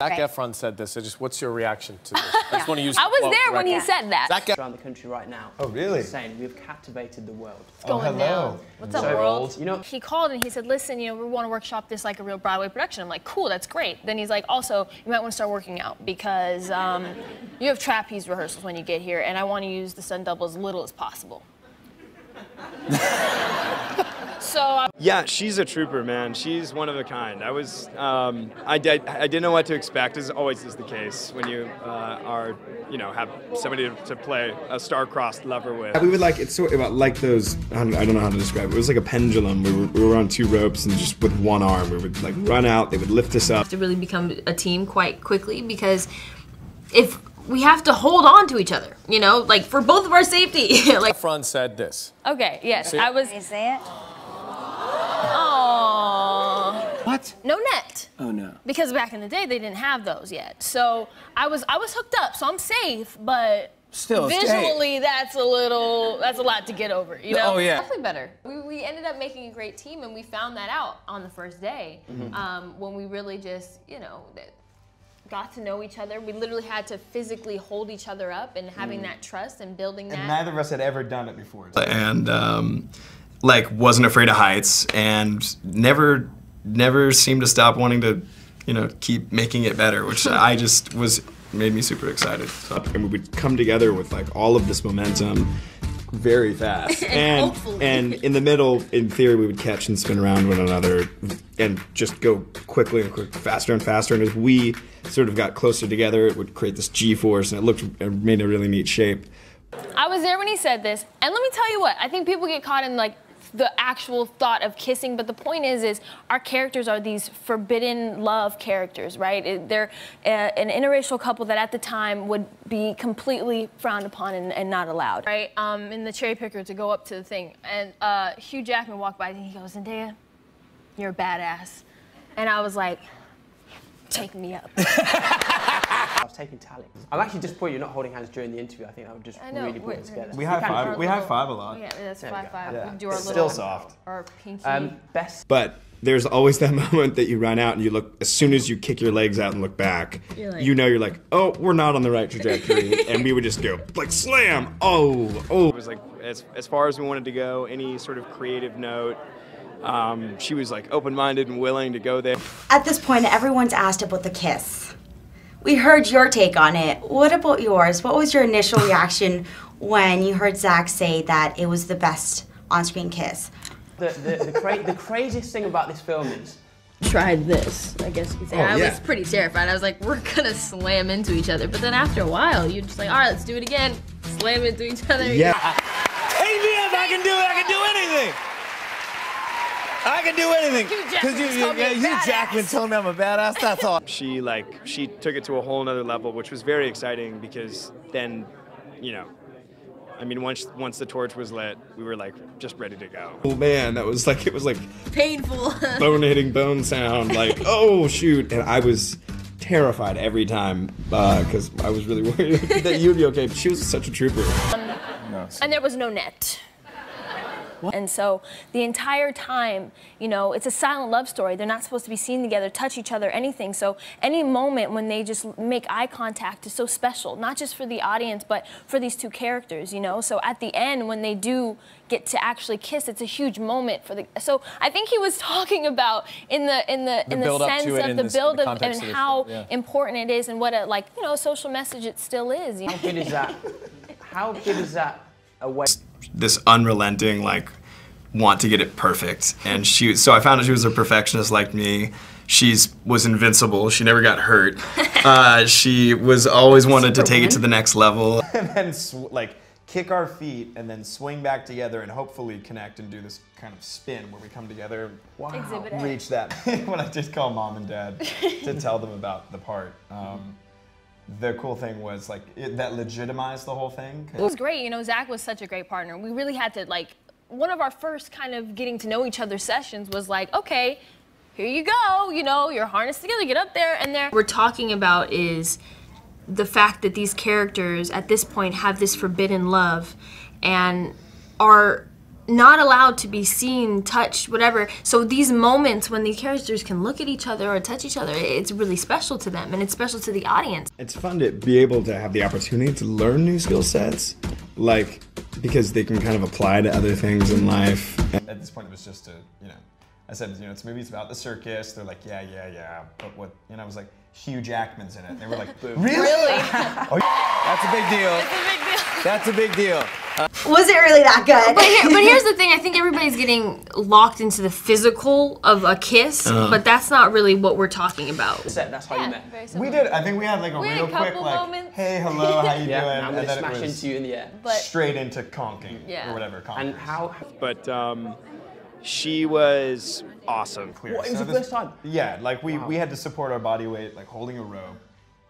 Zac Efron said this. What's your reaction to this? I just want to use. I was there when he said that. Around the country right now. Oh, really? Saying we've captivated the world. What's going down? What's up, world? You know, he called and he said, "Listen, we want to workshop this like a real Broadway production." I'm like, "Cool, that's great." Then he's like, "Also, you might want to start working out because you have trapeze rehearsals when you get here, and I want to use the stunt double as little as possible." So yeah, she's a trooper, man. She's one of a kind. I was, I didn't know what to expect, as always is the case when you have somebody to play a star-crossed lover with. We would it's sort of like those, I don't know how to describe it. It was like a pendulum. We were on two ropes and just with one arm, we would run out, they would lift us up. To really become a team quite quickly, because if we have to hold on to each other, for both of our safety. Efron said this. okay, yes, I was. Is it? Oh. What? No net. Oh no. Because back in the day they didn't have those yet. So I was hooked up, so I'm safe, but still visually that's a lot to get over, Oh yeah. Definitely better. We ended up making a great team, and we found that out on the first day when we really just got to know each other. We literally had to physically hold each other up, and having that trust and building that. And neither of us had ever done it before. And wasn't afraid of heights, and never seemed to stop wanting to, keep making it better, which I just made me super excited. So. And we would come together with all of this momentum very fast. and in the middle, in theory, we would catch and spin around one another and just go quickly and faster and faster. And as we sort of got closer together, it would create this G-force, and it made a really neat shape. I was there when he said this, and let me tell you what, I think people get caught in the actual thought of kissing, but the point is our characters are these forbidden love characters, right? They're an interracial couple that at the time would be completely frowned upon and not allowed, right? In the cherry picker to go up to the thing, and Hugh Jackman walked by and he goes, "Zendaya, you're a badass," and I was like, "Take me up." I was taking tally. I'm actually disappointed you're not holding hands during the interview. I think that would just really put it together. We high five a lot. Yeah, that's 5-5. Yeah. We do our Still soft. Our pinky. Best. But there's always that moment that you run out and you look, as soon as you kick your legs out and look back, you're like, oh, we're not on the right trajectory. And we would just go, slam, oh. It was as far as we wanted to go, any sort of creative note. She was open-minded and willing to go there. At this point, everyone's asked about the kiss. We heard your take on it. What about yours? What was your initial reaction when you heard Zac say that it was the best on-screen kiss? The craziest thing about this film is Tried this, I guess you could say. I was pretty terrified. I was like, we're gonna slam into each other. But then after a while, you're just like, all right, let's do it again. Slam into each other. Yeah. Hey, man, I can do it. I can do anything. I can do anything. Hugh Jackman told me I'm a badass. That's all. She took it to a whole nother level, which was very exciting because then, once the torch was lit, we were just ready to go. Oh man, it was painful. Bone hitting bone sound, oh shoot, and I was terrified every time because I was really worried that you'd be okay. But she was such a trooper. And there was no net. And so the entire time, it's a silent love story. They're not supposed to be seen together, touch each other, anything. So any moment when they just make eye contact is so special, not just for the audience, but for these two characters, So at the end, when they do get to actually kiss, it's a huge moment for the. So I think he was talking about in the sense of the build-up and how important it is and what a social message it still is. How good is that? How good is that a way? This unrelenting want to get it perfect, and so I found out she was a perfectionist like me. She was invincible. She never got hurt. She was always wanted to take it to the next level. And then kick our feet and then swing back together and hopefully connect and do this kind of spin where we come together. Wow. Exhibit A. Reach that when I did call mom and dad to tell them about the part. The cool thing was that legitimized the whole thing. It was great. Zac was such a great partner. We really had to one of our first kind of getting to know each other sessions was okay, here you go. You're harnessed together. Get up there and there. What we're talking about is the fact that these characters at this point have this forbidden love and are not allowed to be seen, touched, whatever. So these moments when these characters can look at each other or touch each other, it's really special to them, and it's special to the audience. It's fun to be able to have the opportunity to learn new skill sets, like, because they can kind of apply to other things in life. At this point, it was just I said, it's a movie, it's about the circus. They're like, yeah, but what, I was like, Hugh Jackman's in it. And they were like, really? Oh, that's a big deal. It's a big deal. That's a big deal. Was it really that good? But here's the thing, I think everybody's getting locked into the physical of a kiss, but that's not really what we're talking about. That's how you met. We did. I think we had like a real quick like, hey, hello, how you doing? I'm and gonna then smash it was into you in the air. straight into conking or whatever. Conking. And how? But she was awesome. What, it was the first time? Yeah, like we had to support our body weight, like holding a rope.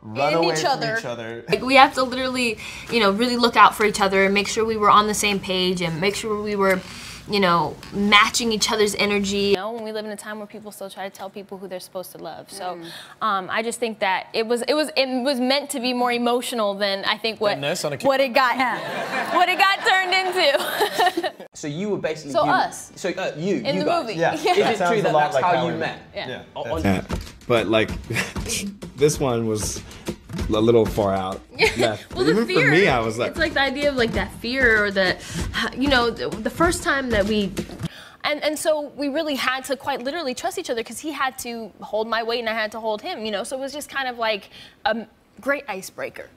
Run in away each from other. each other. Like, we have to literally, really look out for each other and make sure we were on the same page and make sure we were, matching each other's energy. When we live in a time where people still try to tell people who they're supposed to love. So I just think that it was meant to be more emotional than I think what it got turned into. So you were basically us. So you in the guys. movie. Yeah. Is it true that that's like how you met? Yeah. But like, this one was a little far out. Well, Even for me, I was like, it's like the idea of like that fear or the first time that we. And so we really had to quite literally trust each other because he had to hold my weight and I had to hold him, So it was just kind of like a great icebreaker.